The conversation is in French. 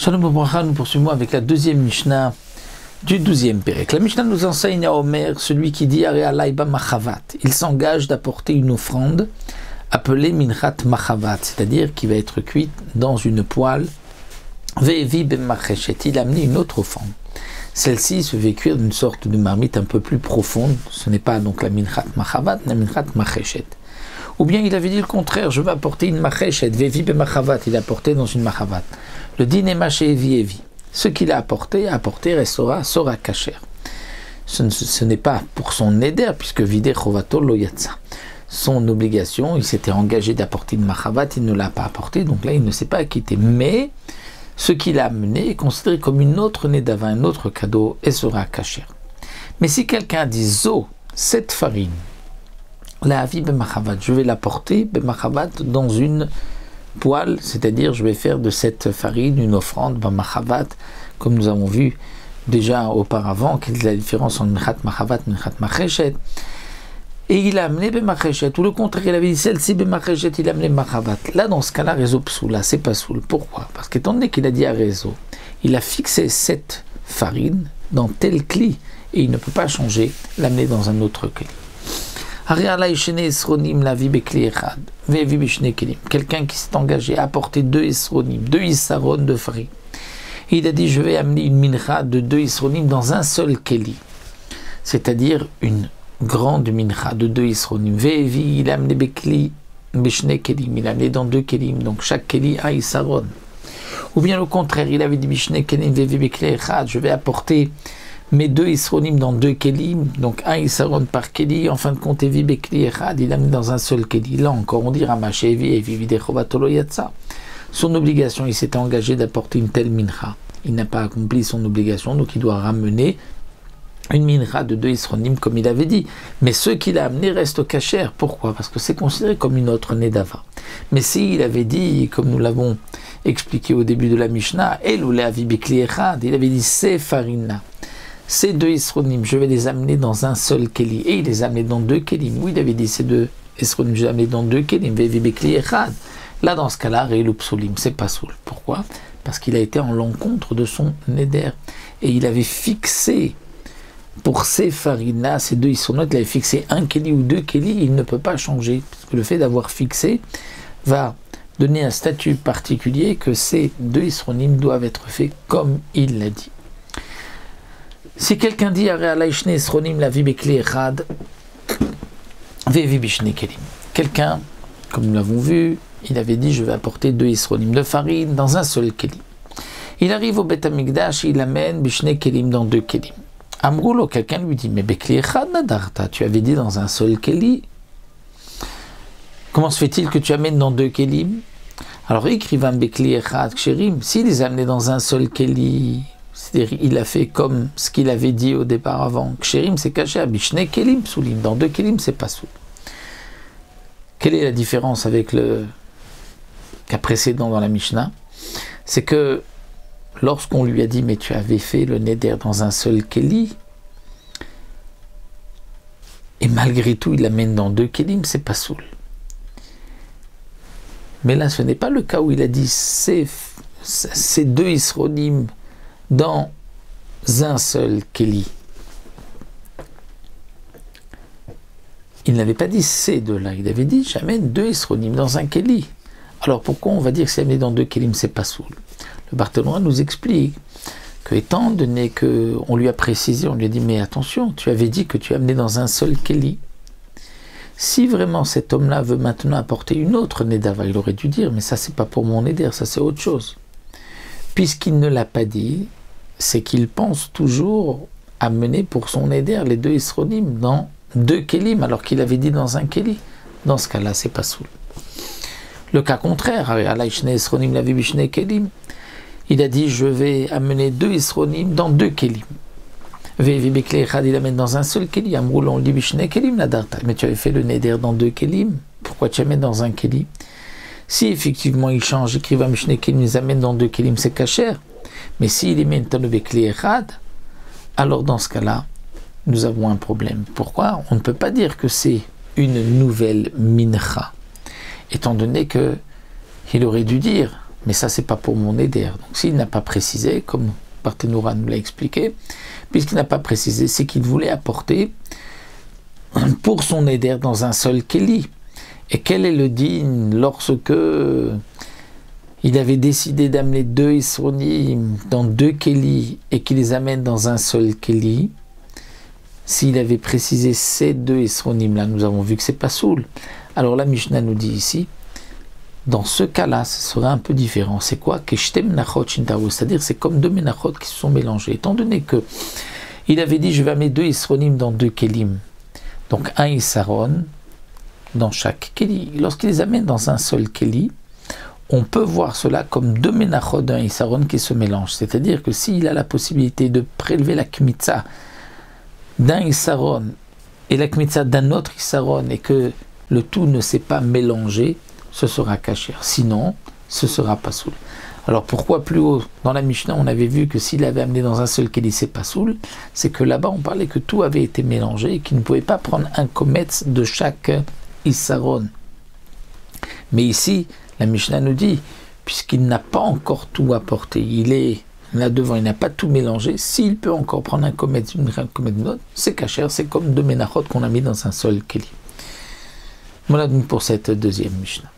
Shalom Obracha, nous poursuivons avec la deuxième Mishnah du 12e Pérec. La Mishnah nous enseigne à Omer, celui qui dit Arealaïba Machavat. Il s'engage d'apporter une offrande appelée Minchat Machavat, c'est-à-dire qui va être cuite dans une poêle. Ve'evi ben Macheshet, il a amené une autre offrande. Celle-ci se fait cuire d'une sorte de marmite un peu plus profonde. Ce n'est pas donc la Minchat Machavat, la Minchat Macheshet. Ou bien il avait dit le contraire, je vais apporter une Macheshet, Ve'evi ben Machavat, il a apporté dans une Machavat. Le din est maché evi. Ce qu'il a apporté restera, sera kasher. Ce n'est pas pour son neder, puisque vide chovato lo yatsa. Son obligation, il s'était engagé d'apporter une machavat, il ne l'a pas apporté, donc là il ne s'est pas acquitté. Mais ce qu'il a amené est considéré comme une autre nedava, un autre cadeau, et sera kasher. Mais si quelqu'un dit zo, cette farine, la avi bemachavat, je vais l'apporter bemachavat dans une poêle, c'est-à-dire je vais faire de cette farine une offrande, machavat, comme nous avons vu déjà auparavant, quelle est la différence entre minchat machavat et minchat macheshet. Et il a amené bemacheshet, ou le contraire, il avait dit celle-ci bemacheshet, il a amené machavat. Là, dans ce cas-là, réseau psoula, c'est pas soul. Pourquoi? Parce qu'étant donné qu'il a dit à réseau, il a fixé cette farine dans tel cli, et il ne peut pas changer, l'amener dans un autre cli. Quelqu'un qui s'est engagé à apporter deux isronim, deux isaron de farine. Il a dit je vais amener une mincha de deux isronim dans un seul keli, c'est-à-dire une grande mincha de deux isronim. Ve'evi, il a amené bekli bishne kelim, il a amené dans deux kelim, donc chaque keli a isaron. Ou bien le contraire, il avait dit bishne kelim ve'evi bekli echad, je vais apporter mes deux isronim dans deux kelim, donc un isaron par keli, en fin de compte, evi bekli echad, il a mis dans un seul keli. Là encore, on dira maché evi vide chovato lo yatsa. Son obligation, il s'était engagé d'apporter une telle mincha. Il n'a pas accompli son obligation, donc il doit ramener une mincha de deux isronim, comme il avait dit. Mais ce qu'il a amené reste kasher. Pourquoi? Parce que c'est considéré comme une autre nedava. Mais s'il avait dit, comme nous l'avons expliqué au début de la Mishnah, elou avi bekli echad, il avait dit c'est farina. Ces deux isronim, je vais les amener dans un seul keli. Et il les a amenés dans deux kelim. Oui, il avait dit ces deux isronim, je les ai amenés dans deux kelim. Ve'evi bekli echad. Là, dans ce cas-là, ré'elu psolim, c'est pas soul. Pourquoi? Parce qu'il a été en l'encontre de son neder. Et il avait fixé, pour ces farinas, ces deux isronim, il avait fixé un keli ou deux keli, il ne peut pas changer. Parce que le fait d'avoir fixé va donner un statut particulier que ces deux isronim doivent être faits comme il l'a dit. Si quelqu'un dit quelqu'un, comme nous l'avons vu, il avait dit je vais apporter deux isronim de farine dans un seul keli. Il arrive au Beth Amikdash, il amène bishne kelim dans deux kelim. Amroulo, quelqu'un lui dit mais bekli echad nadarta, tu avais dit dans un seul keli. Comment se fait-il que tu amènes dans deux kelim? Alors écrivain bekli echad ksherim, s'il les a amenés dans un seul keli, c'est-à-dire il a fait comme ce qu'il avait dit au départ avant. Ksherim c'est caché à bishne kelim psulim, dans deux kelim c'est pas soul. Quelle est la différence avec le cas précédent dans la Mishnah? C'est que lorsqu'on lui a dit mais tu avais fait le neder dans un seul keli, et malgré tout il l'amène dans deux kelim, c'est pas soul. Mais là ce n'est pas le cas où il a dit ces deux isronim dans un seul keli. Il n'avait pas dit ces deux-là, il avait dit j'amène deux isronim dans un keli. Alors pourquoi on va dire que c'est amené dans deux kelim, c'est pas soul? Le Barthénois nous explique que étant donné qu'on lui a précisé, on lui a dit mais attention, tu avais dit que tu amenais dans un seul keli. Si vraiment cet homme-là veut maintenant apporter une autre nedava, il aurait dû dire mais ça c'est pas pour mon neder, ça c'est autre chose. Puisqu'il ne l'a pas dit, c'est qu'il pense toujours amener pour son neder les deux isronim dans deux kelim, alors qu'il avait dit dans un keli. Dans ce cas-là, c'est pas soul. Le cas contraire, il a dit je vais amener deux isronim dans deux kelim. Il amène dans un seul keli. On dit mais tu avais fait le neder dans deux kelim, pourquoi tu amènes dans un keli? Si effectivement il change, écrivain Mishne Kelim, ils amènent dans deux kelim, c'est kasher. Mais s'il les met dans le bekli echad, alors dans ce cas-là, nous avons un problème. Pourquoi? On ne peut pas dire que c'est une nouvelle mincha, étant donné que il aurait dû dire mais ça c'est pas pour mon éder. Donc s'il n'a pas précisé, comme Barthénoura nous l'a expliqué, puisqu'il n'a pas précisé, c'est qu'il voulait apporter pour son éder dans un seul Kéli. Et quel est le din lorsque il avait décidé d'amener 2 Isronim dans 2 Kéli et qu'il les amène dans un seul Kéli? S'il avait précisé ces 2 Isronim là, nous avons vu que c'est pas soul. Alors la Mishnah nous dit ici, dans ce cas-là, ce serait un peu différent. C'est quoi? C'est-à-dire c'est comme 2 menachot qui se sont mélangés. Étant donné que il avait dit je vais amener 2 Isronim dans 2 Kélim, donc un Isaron dans chaque Kéli. Lorsqu'il les amène dans un seul Kéli, on peut voir cela comme 2 menachot d'un Isaron qui se mélangent. C'est-à-dire que s'il a la possibilité de prélever la kmitza d'un Isaron et la kmitza d'un autre Isaron et que le tout ne s'est pas mélangé, ce sera kasher. Sinon, ce sera pas soul. Alors pourquoi plus haut dans la Mishnah on avait vu que s'il avait amené dans un seul Kéli c'est pas soul, c'est que là-bas on parlait que tout avait été mélangé et qu'il ne pouvait pas prendre un kometz de chaque Isaron. Mais ici, la Mishnah nous dit, puisqu'il n'a pas encore tout apporté, il est là devant, il n'a pas tout mélangé, s'il peut encore prendre un kometz d'une autre, c'est kasher, c'est comme 2 menachot qu'on a mis dans un seul Kéli. Voilà donc pour cette deuxième Mishnah.